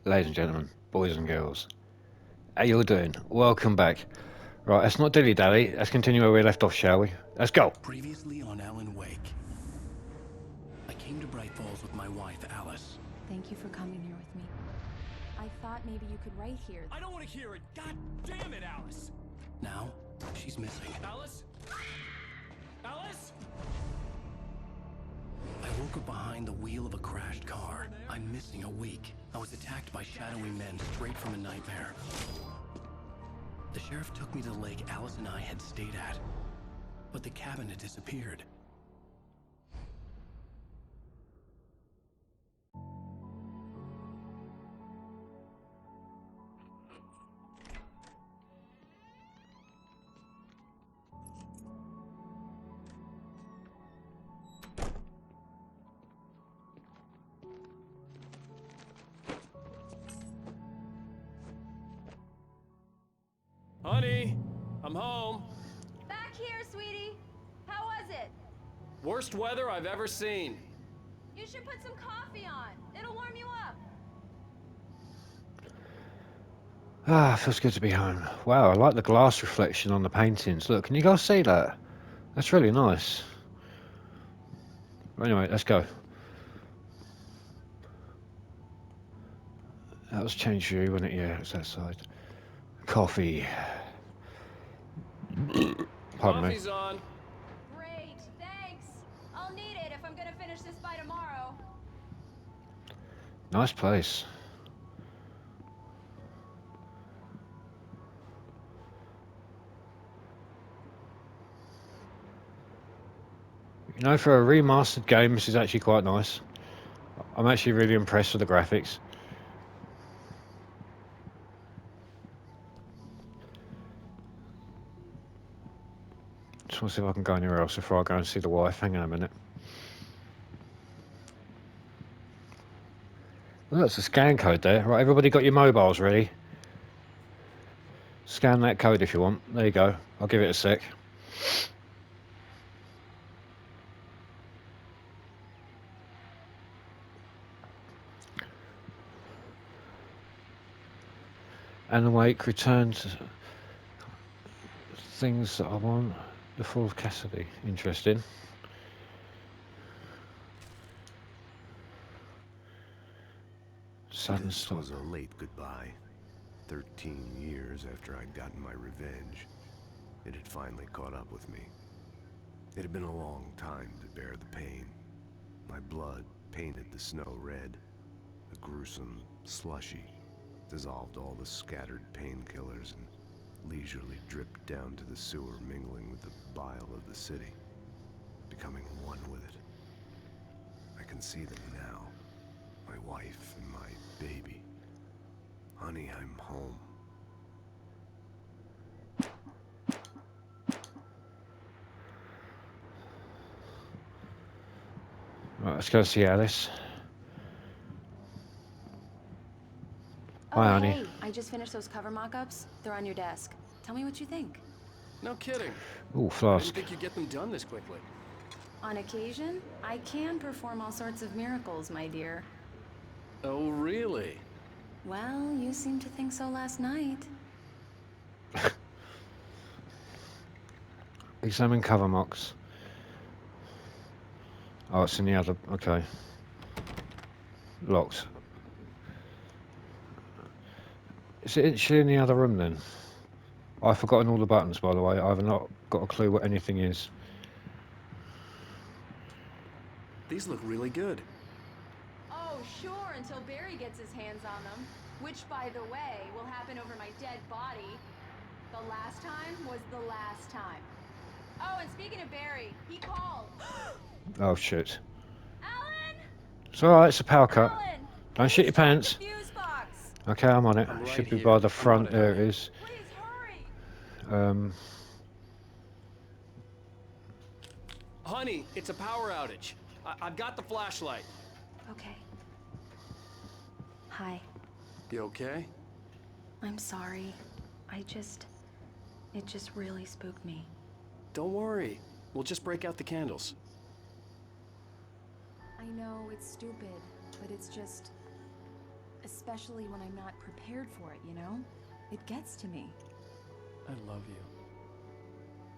Ladies and gentlemen, boys and girls, how you all doing? Welcome back. Right, let's not dilly-dally. Let's continue where we left off, shall we? Let's go. Previously on Alan Wake, I came to Bright Falls with my wife, Alice. Thank you for coming here with me. I thought maybe you could write here. I don't want to hear it! God damn it, Alice! Now, she's missing. Alice? Alice? I woke up behind the wheel of a crashed car. I'm missing a week. I was attacked by shadowy men straight from a nightmare. The sheriff took me to the lake Alice and I had stayed at, but the cabin had disappeared. Honey, I'm home. Back here, sweetie. How was it? Worst weather I've ever seen. You should put some coffee on. It'll warm you up. Ah, feels good to be home. Wow, I like the glass reflection on the paintings. Look, can you guys see that? That's really nice. Anyway, let's go. That was change view, wasn't it? Yeah, it's that side. Coffee. Pardon me. Coffee's on. Great, thanks. I'll need it if I'm gonna finish this by tomorrow. Nice place. You know, for a remastered game, this is actually quite nice. I'm actually really impressed with the graphics. Just want to see if I can go anywhere else before I go and see the wife. Hang on a minute. Oh, that's a scan code there. Right, everybody got your mobiles ready? Scan that code if you want. There you go. I'll give it a sec. And awake, return to things that I want. The Fall of Cassidy. Interesting. Sudden This stop. was a late goodbye. 13 years after I'd gotten my revenge, it had finally caught up with me. It had been a long time to bear the pain. My blood painted the snow red. A gruesome slushy dissolved all the scattered painkillers and leisurely dripped down to the sewer, mingling with the bile of the city, becoming one with it. I can see them now. My wife and my baby. Honey, I'm home. Right, let's go see Alice. Oh, Hi, honey. hey, I just finished those cover mock-ups. They're on your desk. Tell me what you think. No kidding. Ooh, I didn't flask. think you'd get them done this quickly. On occasion, I can perform all sorts of miracles, my dear. Oh, really? Well, you seemed to think so last night. Examine cover mocks. Oh, it's in the other. Okay. Locked. Is it actually in the other room then? I've forgotten all the buttons, by the way. I've not got a clue what anything is. These look really good. Oh, sure, until Barry gets his hands on them. Which, by the way, will happen over my dead body. The last time was the last time. Oh, and speaking of Barry, he called. Oh, shit. Alan! It's alright, it's a power cut. Alan! Don't shit your Please check pants. the fuse box. Okay, I'm on it. I'm right Should be here. by the I'm front. on it, There it honey. is. Please hurry. Honey, it's a power outage. I've got the flashlight. Okay. Hi. You okay? I'm sorry. It just really spooked me. Don't worry. We'll just break out the candles. I know it's stupid, but it's just... Especially when I'm not prepared for it, you know? It gets to me. I love you.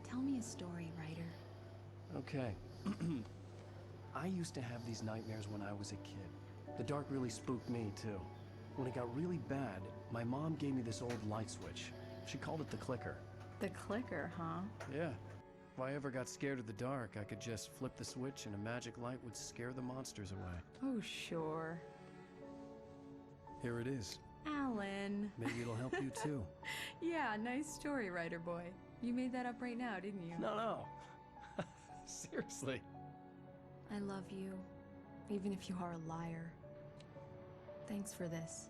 Tell me a story, writer. Okay. I used to have these nightmares when I was a kid. The dark really spooked me, too. When it got really bad, my mom gave me this old light switch. She called it the clicker. The clicker, huh? Yeah. If I ever got scared of the dark, I could just flip the switch and a magic light would scare the monsters away. Oh, sure. Here it is. Alan. Maybe it'll help you, too. Yeah, nice story, writer boy. You made that up right now, didn't you? No. Seriously. I love you, even if you are a liar. Thanks for this.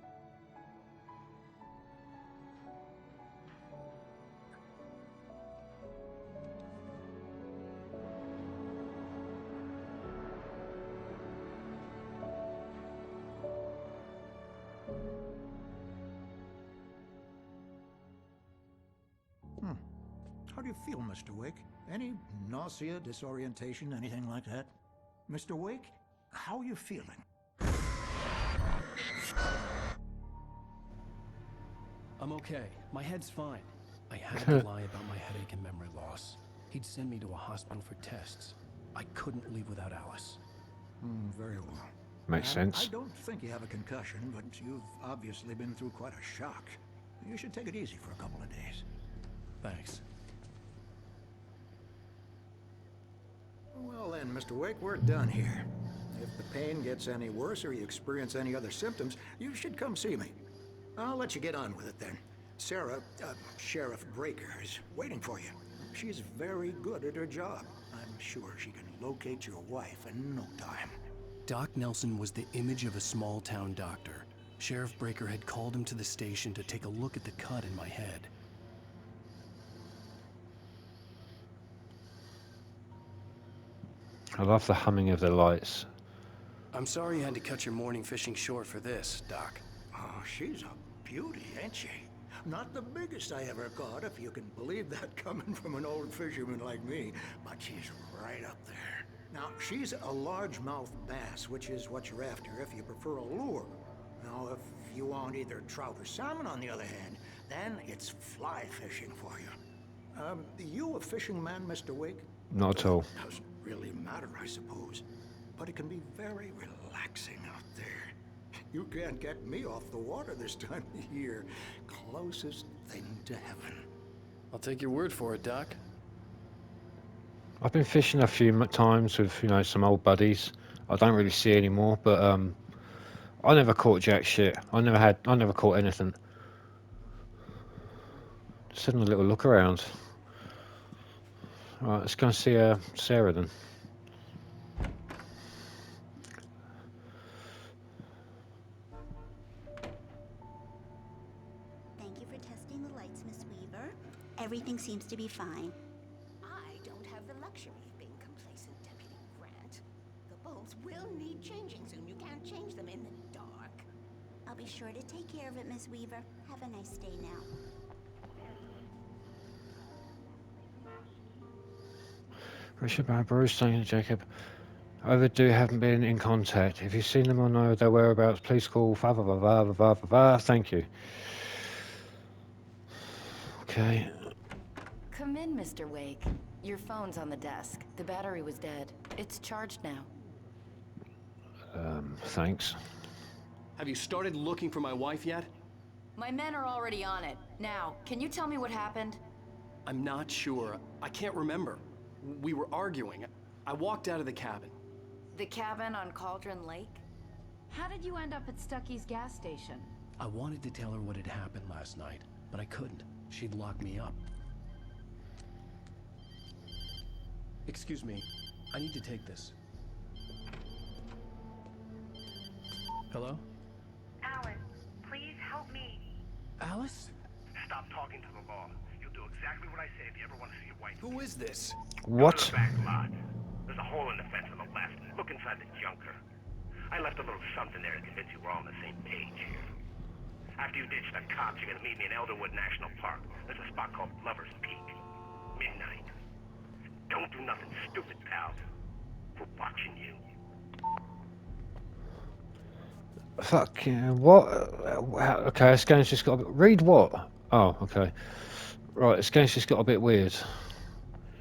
How do you feel, Mr. Wake? Any nausea, disorientation, anything like that? Mr. Wake, how are you feeling? I'm okay. My head's fine. I had to lie about my headache and memory loss. He'd send me to a hospital for tests. I couldn't leave without Alice. Very well. Makes And sense. I don't think you have a concussion, but you've obviously been through quite a shock. You should take it easy for a couple of days. Thanks. Well then, Mr. Wake, we're done here. If the pain gets any worse or you experience any other symptoms, you should come see me. I'll let you get on with it then. Sarah, Sheriff Breaker, is waiting for you. She's very good at her job. I'm sure she can locate your wife in no time. Doc Nelson was the image of a small-town doctor. Sheriff Breaker had called him to the station to take a look at the cut in my head. I love the humming of the lights. I'm sorry you had to cut your morning fishing short for this, Doc. Oh, she's a beauty, ain't she? Not the biggest I ever caught, if you can believe that coming from an old fisherman like me, but she's right up there. Now, she's a largemouth bass, which is what you're after if you prefer a lure. Now, if you want either trout or salmon, on the other hand, then it's fly fishing for you. You a fishing man, Mr. Wake? Not at all. Doesn't really matter, I suppose. But it can be very relaxing out there. You can't get me off the water this time of year. Closest thing to heaven. I'll take your word for it, Doc. I've been fishing a few times with, some old buddies. I don't really see anymore, but I never caught jack shit. I never caught anything. Just having a little look around. Right, let's go and see Sarah then. Thank you for testing the lights, Miss Weaver. Everything seems to be fine. I don't have the luxury of being complacent, Deputy Grant. The bulbs will need changing soon. You can't change them in the dark. I'll be sure to take care of it, Miss Weaver. Have a nice day now. Richard Bruce, thank you, Jacob. Overdue haven't been in contact. If you've seen them or know their whereabouts, please call. Thank you. Okay. Come in, Mr. Wake. Your phone's on the desk. The battery was dead. It's charged now. Thanks. Have you started looking for my wife yet? My men are already on it. Now, can you tell me what happened? I'm not sure. I can't remember. We were arguing. I walked out of the cabin. The cabin on Cauldron Lake? How did you end up at Stucky's gas station? I wanted to tell her what had happened last night, but I couldn't. She'd lock me up. Excuse me. I need to take this. Hello? Alan, please help me. Alice? Stop talking to the law. You'll do exactly what I say if you ever want to see your wife. Who is this? What? Go to the back lot. There's a hole in the fence on the left. Look inside the junker. I left a little something there to convince you we're all on the same page here. After you ditch the cops, you're gonna meet me in Elderwood National Park. There's a spot called Lover's Peak. Midnight. Don't do nothing stupid, pal. We're watching you. Fuck yeah, what? Okay, this game's just got a bit... Read what? Oh, okay. Right, this game's just got a bit weird.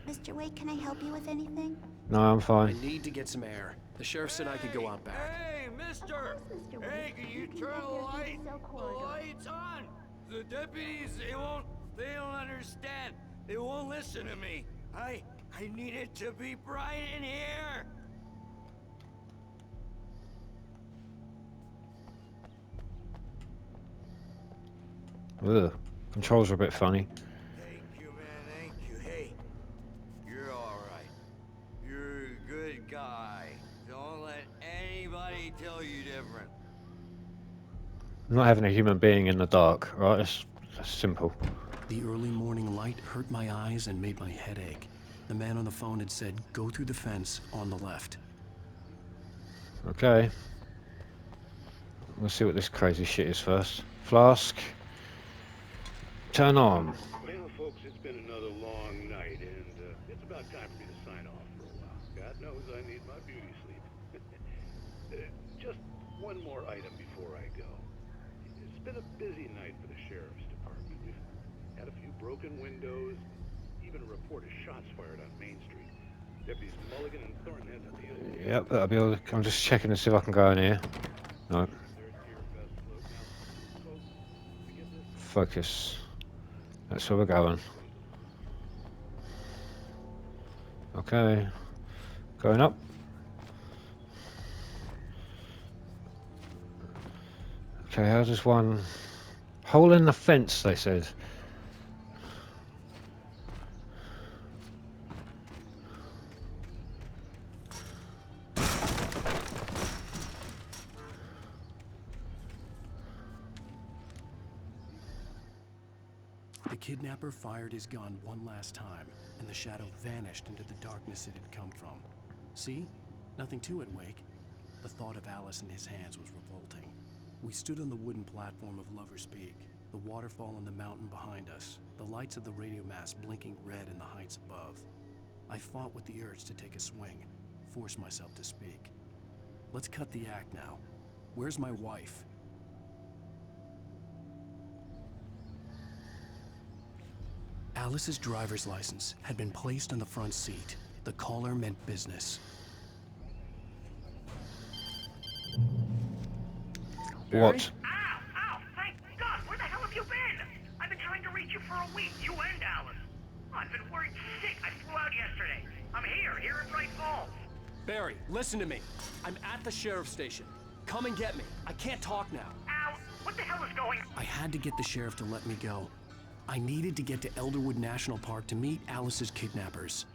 Mr. Wade, can I help you with anything? No, I'm I fine. need to get some air. The sheriff said I could go out back. Hey, mister! Of course, Mr. Wade. Hey, can you can turn get the there through light? the cell The corridor. light's on! The deputies, they don't understand. They won't listen to me. I need it to be bright in here! Ugh. Controls are a bit funny. Thank you, man, thank you. Hey, you're alright. You're a good guy. Don't let anybody tell you different. Not having a human being in the dark, right? That's simple. The early morning light hurt my eyes and made my head ache. The man on the phone had said, go through the fence on the left. Okay. We'll see what this crazy shit is first. Flask. Turn on. Well, folks, it's been another long night, and it's about time for me to sign off for a while. God knows I need my beauty sleep. Just one more item before I go. It's been a busy night for the sheriff's department. We've had a few broken windows, even a report of shots fired on Main Street. Deputies Mulligan and Thornton at the end. Yep, that'll be all. I'm just checking to see if I can go in here. No. Focus. That's where we're going. Okay. Going up. Okay, how does one... Hole in the fence, they said. The kidnapper fired his gun one last time, and the shadow vanished into the darkness it had come from. See? Nothing to it, Wake. The thought of Alice in his hands was revolting. We stood on the wooden platform of Lover's Peak, the waterfall on the mountain behind us, the lights of the radio mast blinking red in the heights above. I fought with the urge to take a swing, force myself to speak. Let's cut the act now. Where's my wife? Alice's driver's license had been placed on the front seat. The caller meant business. What? Ow! Thank God! Where the hell have you been? I've been trying to reach you for a week, you and Alice. I've been worried sick. I flew out yesterday. I'm here in Bright Falls. Barry, listen to me. I'm at the sheriff's station. Come and get me. I can't talk now. Ow! What the hell is going on? I had to get the sheriff to let me go. I needed to get to Elderwood National Park to meet Alice's kidnappers.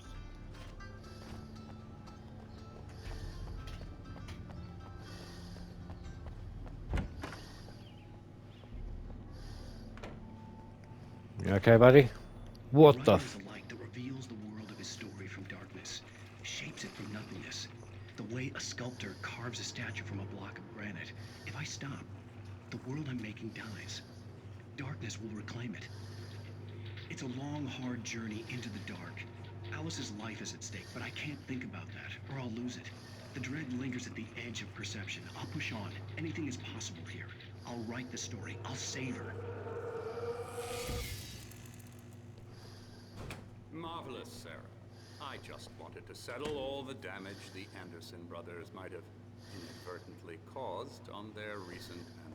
You okay, buddy? What the Is a light that reveals the world of his story from darkness, shapes it from nothingness. The way a sculptor carves a statue from a block of granite. If I stop, the world I'm making dies. Darkness will reclaim it. It's a long, hard journey into the dark. Alice's life is at stake, but I can't think about that, or I'll lose it. The dread lingers at the edge of perception. I'll push on. Anything is possible here. I'll write the story. I'll save her. Marvelous, Sarah. I just wanted to settle all the damage the Anderson brothers might have inadvertently caused on their recent and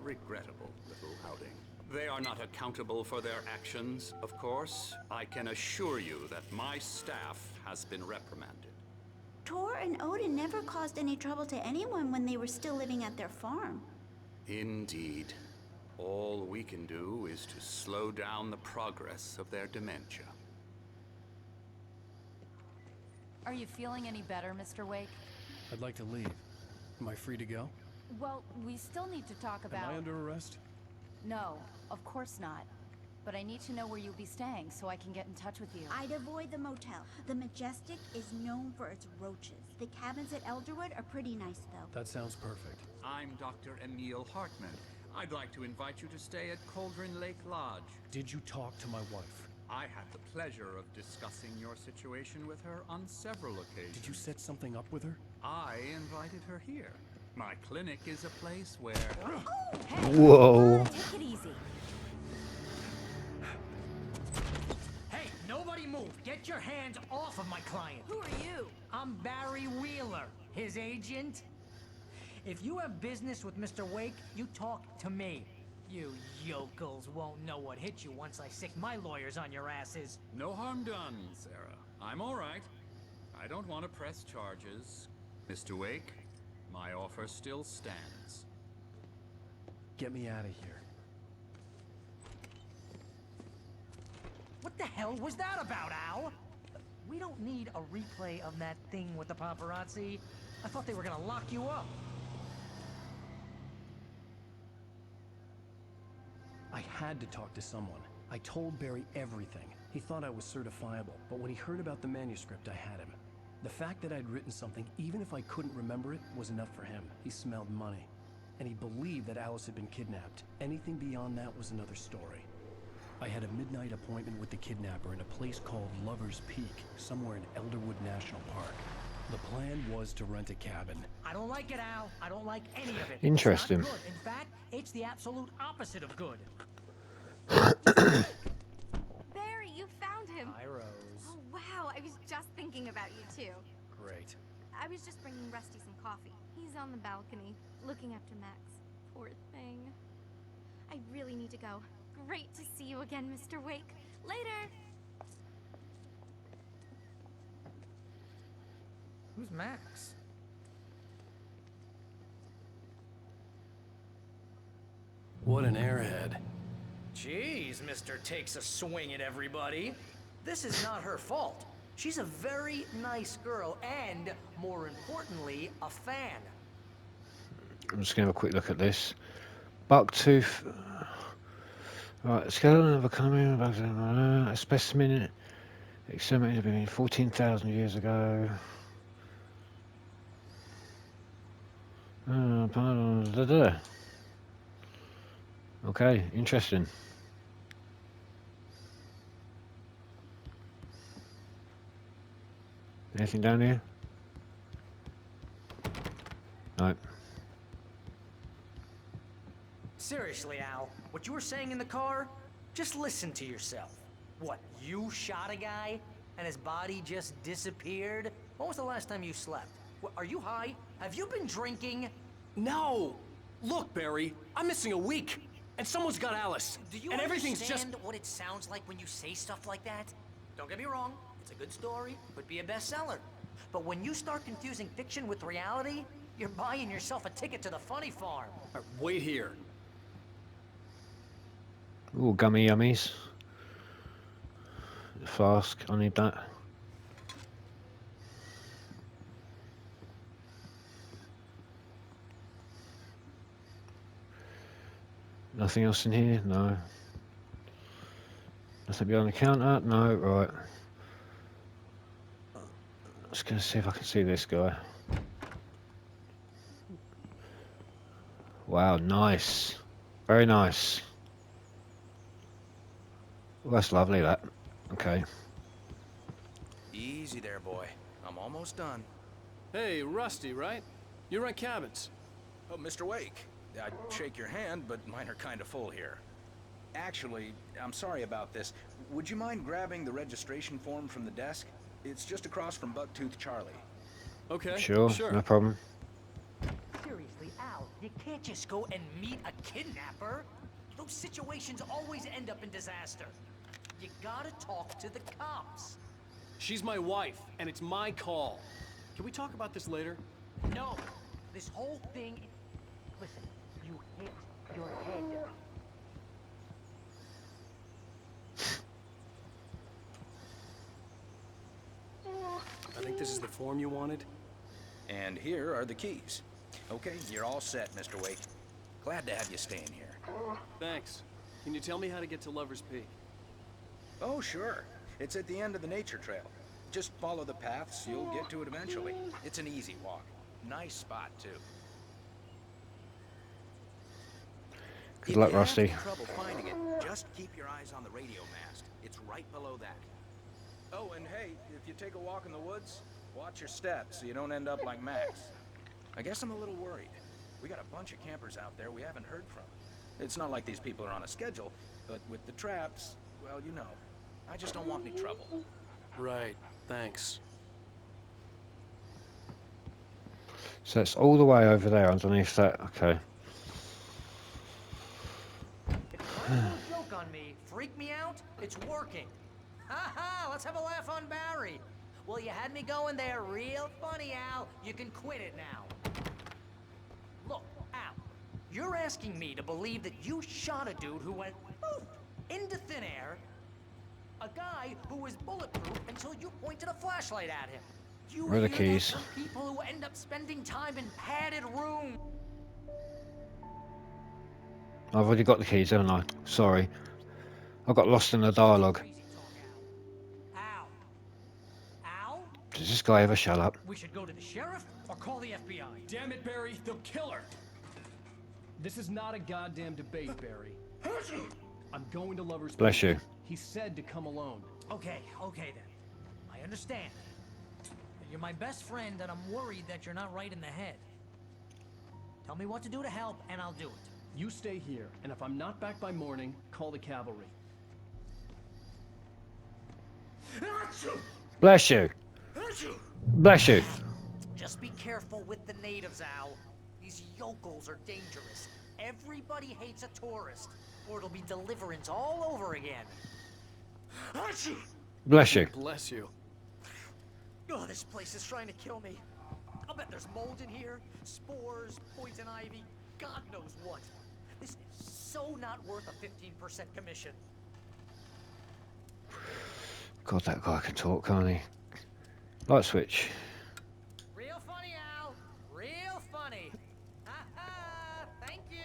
regrettable little outing. They are not accountable for their actions, of course. I can assure you that my staff has been reprimanded. Tor and Odin never caused any trouble to anyone when they were still living at their farm. Indeed. All we can do is to slow down the progress of their dementia. Are you feeling any better, Mr. Wake? I'd like to leave. Am I free to go? Well, we still need to talk about... Am I under arrest? No, of course not. But I need to know where you'll be staying so I can get in touch with you. I'd avoid the motel. The Majestic is known for its roaches. The cabins at Elderwood are pretty nice, though. That sounds perfect. I'm Dr. Emil Hartman. I'd like to invite you to stay at Cauldron Lake Lodge. Did you talk to my wife? I had the pleasure of discussing your situation with her on several occasions. Did you set something up with her? I invited her here. My clinic is a place where... Whoa. Take it easy. Hey, nobody move! Get your hands off of my client! Who are you? I'm Barry Wheeler, his agent. If you have business with Mr. Wake, you talk to me. You yokels won't know what hit you once I sick my lawyers on your asses. No harm done, Sarah. I'm all right. I don't want to press charges. Mr. Wake, my offer still stands. Get me out of here. What the hell was that about, Al? We don't need a replay of that thing with the paparazzi. I thought they were gonna lock you up. I had to talk to someone. I told Barry everything. He thought I was certifiable, but when he heard about the manuscript, I had him. The fact that I'd written something, even if I couldn't remember it, was enough for him. He smelled money. And he believed that Alice had been kidnapped. Anything beyond that was another story. I had a midnight appointment with the kidnapper in a place called Lover's Peak, somewhere in Elderwood National Park. The plan was to rent a cabin. I don't like it, Al. I don't like any of it. Interesting. It's not good. In fact, it's the absolute opposite of good. Barry, you found him. Hi, Rose. Oh, wow. I was just thinking about you, too. Great. I was just bringing Rusty some coffee. He's on the balcony, looking after Max. Poor thing. I really need to go. Great to see you again, Mr. Wake. Later! Who's Max? What an airhead. Jeez, Mr. Takes a swing at everybody. This is not her fault. She's a very nice girl and, more importantly, a fan. I'm just going to have a quick look at this. Bucktooth. Right, skeleton of a coming, a specimen exterminated between 14,000 years ago. Okay, interesting. Anything down here? No. Seriously, Al, what you were saying in the car? Just listen to yourself. What, you shot a guy and his body just disappeared? When was the last time you slept? What, are you high? Have you been drinking? No! Look, Barry, I'm missing a week, and someone's got Alice. Do you and everything's understand what it sounds like when you say stuff like that? Don't get me wrong, it's a good story, could be a bestseller. But when you start confusing fiction with reality, you're buying yourself a ticket to the funny farm. Wait here. Ooh, gummy yummies. Flask, I need that. Nothing else in here? No. Nothing behind the counter? No, right. Just gonna see if I can see this guy. Wow, nice. Very nice. Well, that's lovely, that. Okay. Easy there, boy. I'm almost done. Hey, Rusty, right? You rent cabins. Oh, Mr. Wake. I'd shake your hand, but mine are kind of full here. Actually, I'm sorry about this. Would you mind grabbing the registration form from the desk? It's just across from Bucktooth Charlie. Okay, Sure, no problem. Seriously, Al, you can't just go and meet a kidnapper. Those situations always end up in disaster. You gotta talk to the cops. She's my wife, and it's my call. Can we talk about this later? No, this whole thing... Listen, you hit your head. I think this is the form you wanted. And here are the keys. Okay, you're all set, Mr. Wake. Glad to have you staying here. Thanks. Can you tell me how to get to Lover's Peak? Oh, sure. It's at the end of the nature trail. Just follow the paths, you'll get to it eventually. It's an easy walk. Nice spot, too. Good luck, Rusty. If you have trouble finding it, just keep your eyes on the radio mast. It's right below that. Oh, and hey, if you take a walk in the woods, watch your steps so you don't end up like Max. I guess I'm a little worried. We got a bunch of campers out there we haven't heard from. It's not like these people are on a schedule, but with the traps, well, you know. I just don't want any trouble. Right, thanks. So it's all the way over there underneath that. Okay. If you're trying to pull a joke on me, freak me out, it's working. Ha ha, let's have a laugh on Barry. Well, you had me going there real funny, Al. You can quit it now. Look, Al, you're asking me to believe that you shot a dude who went poof into thin air, a guy who was bulletproof until you pointed a flashlight at him. You Where are the hear keys? that from people who end up spending time in padded rooms. I've already got the keys, haven't I? Sorry. I got lost in the dialogue. Al? Al? Does this guy ever shut up? We should go to the sheriff or call the FBI. Damn it, Barry, they'll kill her! This is not a goddamn debate, Barry. I'm going to Lover's Bless Point. you. He said to come alone. Okay then. I understand. You're my best friend and I'm worried that you're not right in the head. Tell me what to do to help and I'll do it. You stay here, and if I'm not back by morning, call the cavalry. Bless you. Bless you. Just be careful with the natives, Al. These yokels are dangerous. Everybody hates a tourist, or it'll be deliverance all over again. Bless you. Bless you. Oh, this place is trying to kill me. I'll bet there's mold in here, spores, poison ivy, God knows what. This is so not worth a 15% commission. God, that guy can talk, can't he? Light switch. Real funny, Al. Real funny. Ha ha! Thank you.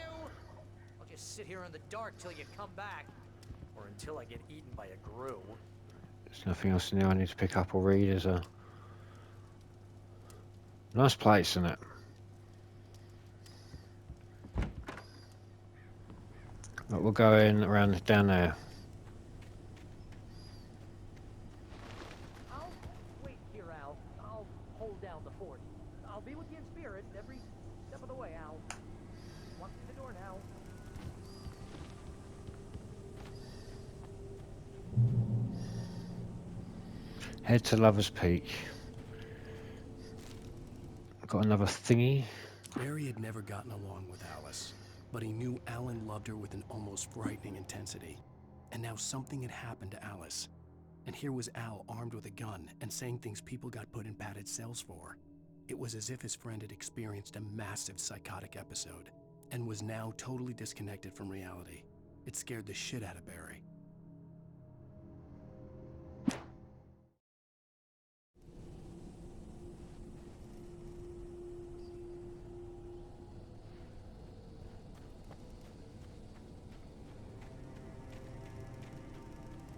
I'll just sit here in the dark till you come back, or until I get eaten by a grue. There's nothing else in there I need to pick up or read, is there? Nice place, isn't it? Right, we'll go in around down there. I'll wait here, Al. I'll hold down the fort. I'll be with you in spirit every step of the way, Al. Walk through the door now. Head to Lover's Peak. Got another thingy. Barry had never gotten along with Alice, but he knew Alan loved her with an almost frightening intensity. And now something had happened to Alice. And here was Al armed with a gun and saying things people got put in padded cells for. It was as if his friend had experienced a massive psychotic episode and was now totally disconnected from reality. It scared the shit out of Barry.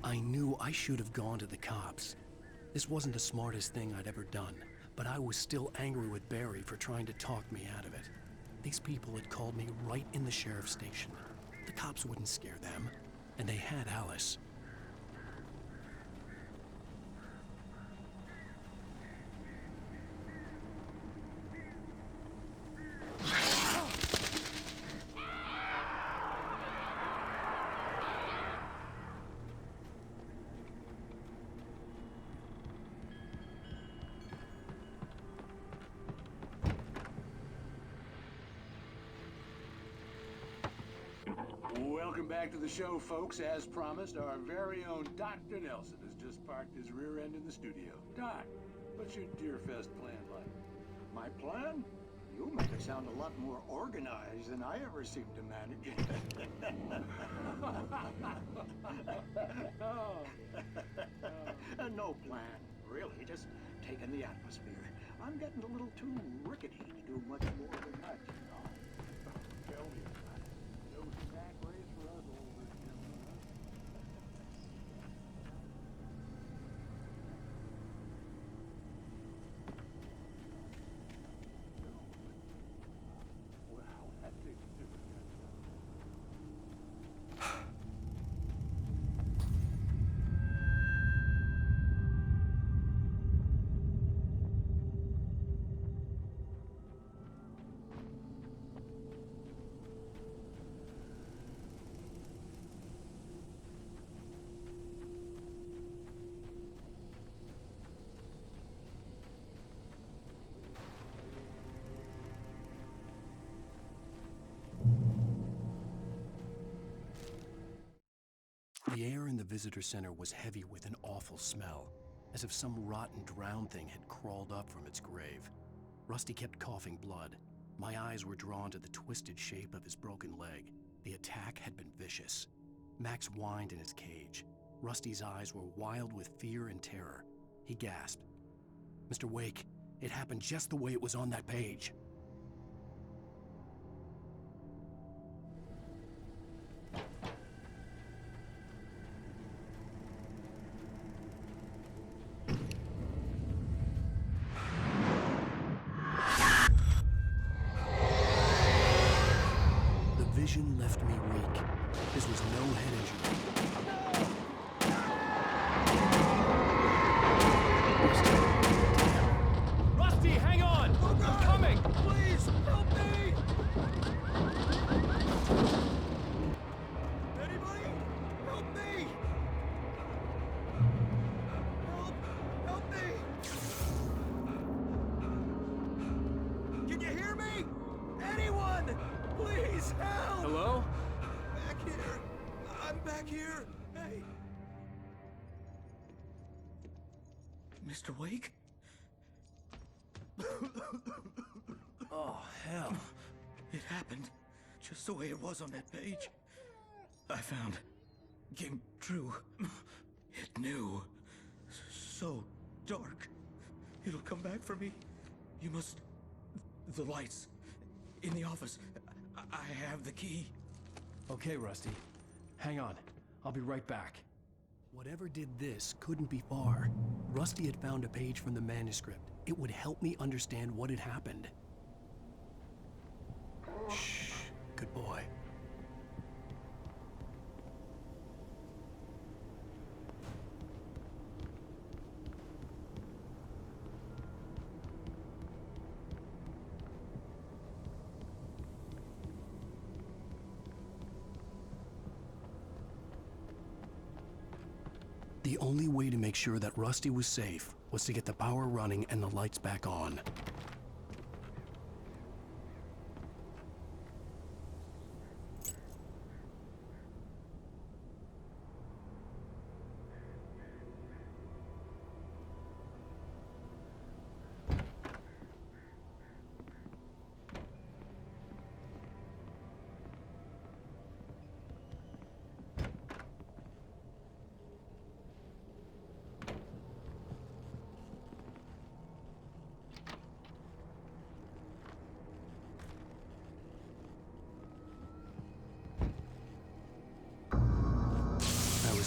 I knew I should have gone to the cops. This wasn't the smartest thing I'd ever done, but I was still angry with Barry for trying to talk me out of it. These people had called me right in the sheriff's station. The cops wouldn't scare them, and they had Alice. Welcome back to the show, folks. As promised, our very own Dr. Nelson has just parked his rear end in the studio. Doc, what's your Deerfest plan like? My plan? You make it sound a lot more organized than I ever seem to manage. No plan, really. Just taking the atmosphere. I'm getting a little too rickety to do much more than that, you know. Tell me about it. No snack race for us older gentlemen, huh? Wow, that takes a different kind of The air in the visitor center was heavy with an awful smell, as if some rotten drowned thing had crawled up from its grave. Rusty kept coughing blood. My eyes were drawn to the twisted shape of his broken leg. The attack had been vicious. Max whined in his cage. Rusty's eyes were wild with fear and terror. He gasped. "Mr. Wake, it happened just the way it was on that page." The vision left me weak. This was no head injury. Rusty, hang on! I'm coming! Please, help me! Anybody? Help me! Help me! Can you hear me? Anyone! Please, help! Hello? Back here. I'm back here. Hey. Mr. Wake? Oh, hell. It happened just the way it was on that page. I found. Came true. It knew. So dark. It'll come back for me. You must... The lights. In the office. I have the key. Okay, Rusty. Hang on. I'll be right back. Whatever did this couldn't be far. Rusty had found a page from the manuscript. It would help me understand what had happened. Shh. Good boy. The only way to make sure that Rusty was safe was to get the power running and the lights back on.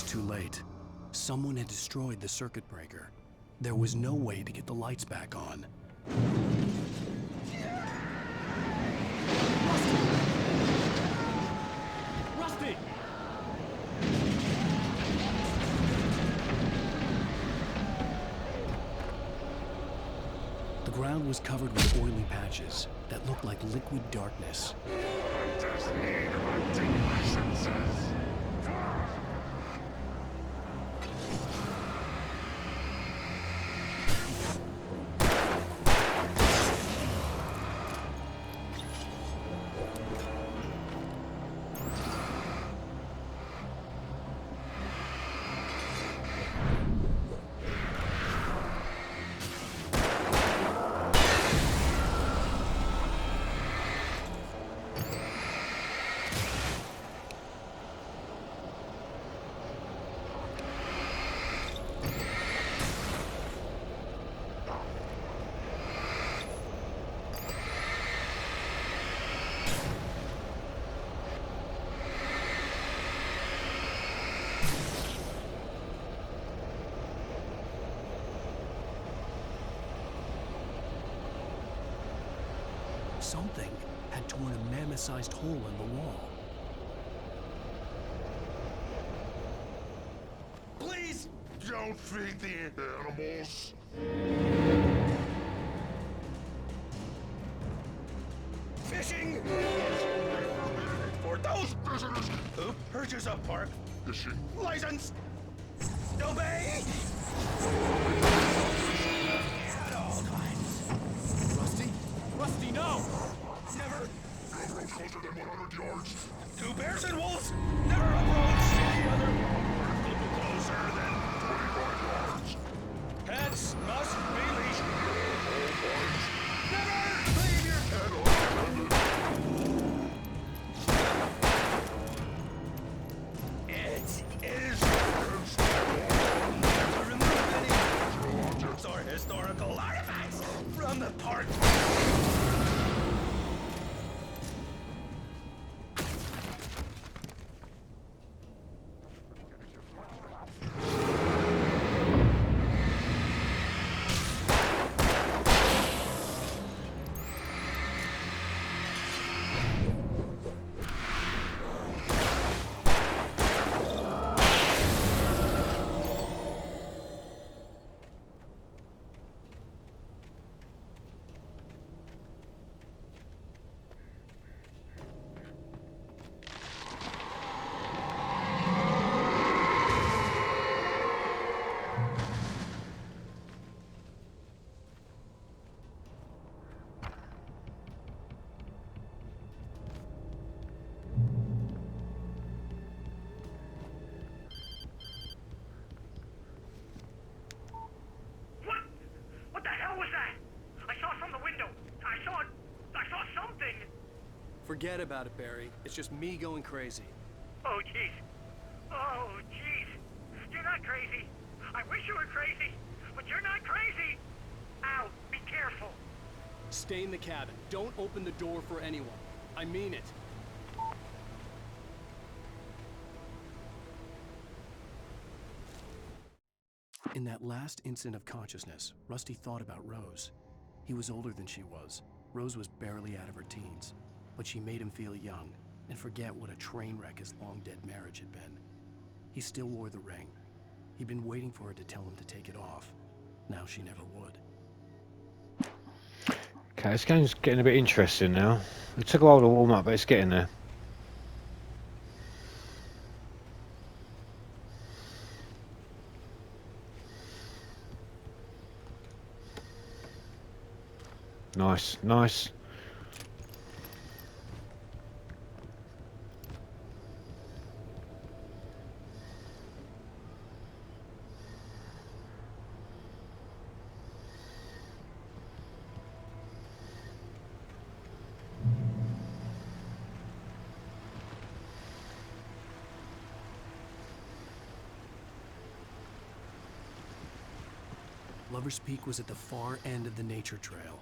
Too late. Someone had destroyed the circuit breaker. There was no way to get the lights back on. Rusty! The ground was covered with oily patches that looked like liquid darkness. Something had torn a mammoth-sized hole in the wall. Please! Don't feed the animals! Fishing! For those visitors who purchase a park fishing license! Obey! At all times. Rusty? Rusty, no! Never! You're closer than 100 yards! 2 bears and wolves never approach the other! Forget about it, Barry. It's just me going crazy. Oh, jeez. Oh, jeez. You're not crazy. I wish you were crazy, but you're not crazy. Al, be careful. Stay in the cabin. Don't open the door for anyone. I mean it. In that last instant of consciousness, Rusty thought about Rose. He was older than she was. Rose was barely out of her teens, but she made him feel young and forget what a train wreck his long-dead marriage had been. He still wore the ring. He'd been waiting for her to tell him to take it off. Now she never would. Okay, this game's getting a bit interesting now. It took a while to warm up, but it's getting there. Nice, nice. Lover's Peak was at the far end of the nature trail.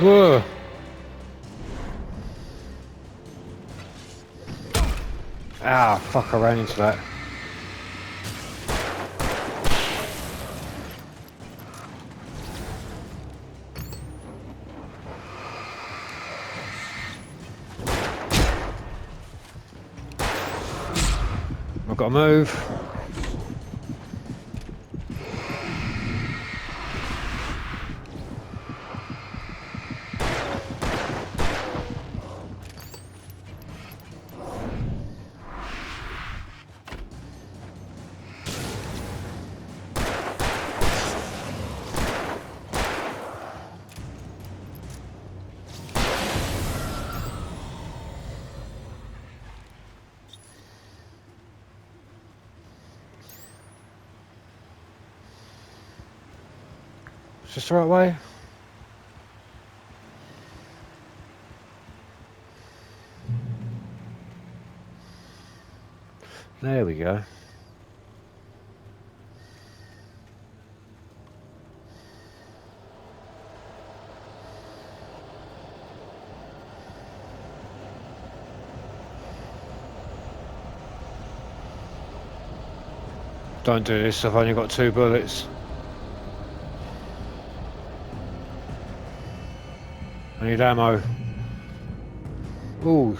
Whoa! Ah, fuck, I ran into that. I've got to move. Is this the right way? There we go. Don't do this, I've only got 2 bullets. I need ammo. Ooh.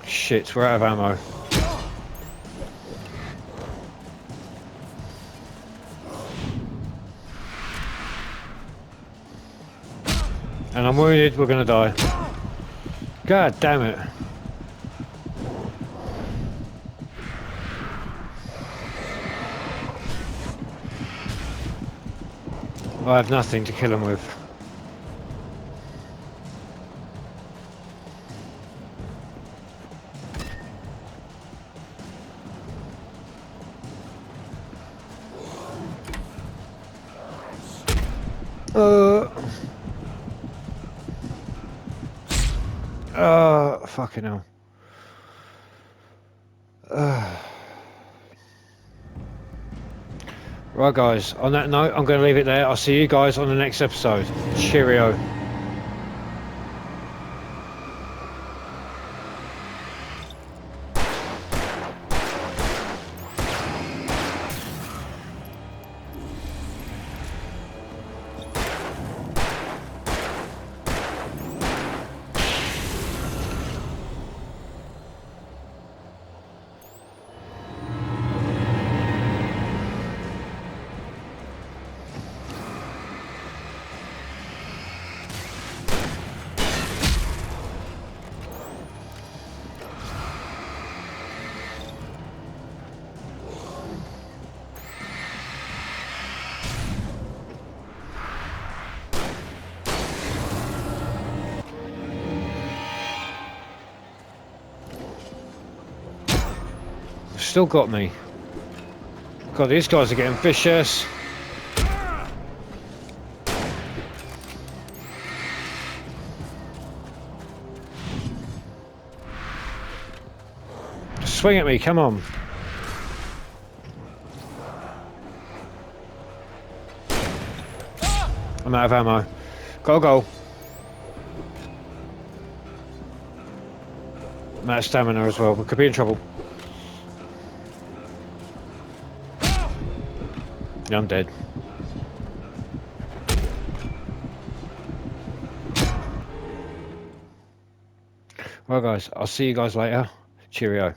Shit, we're out of ammo. And I'm wounded, we're gonna die. God damn it. I have nothing to kill him with. Fucking hell. Right, guys, on that note, I'm going to leave it there. I'll see you guys on the next episode. Cheerio. Still got me. God, these guys are getting vicious. Swing at me, come on. I'm out of ammo. Go, go. I'm out of stamina as well. We could be in trouble. Yeah, I'm dead. Well, guys, I'll see you guys later. Cheerio.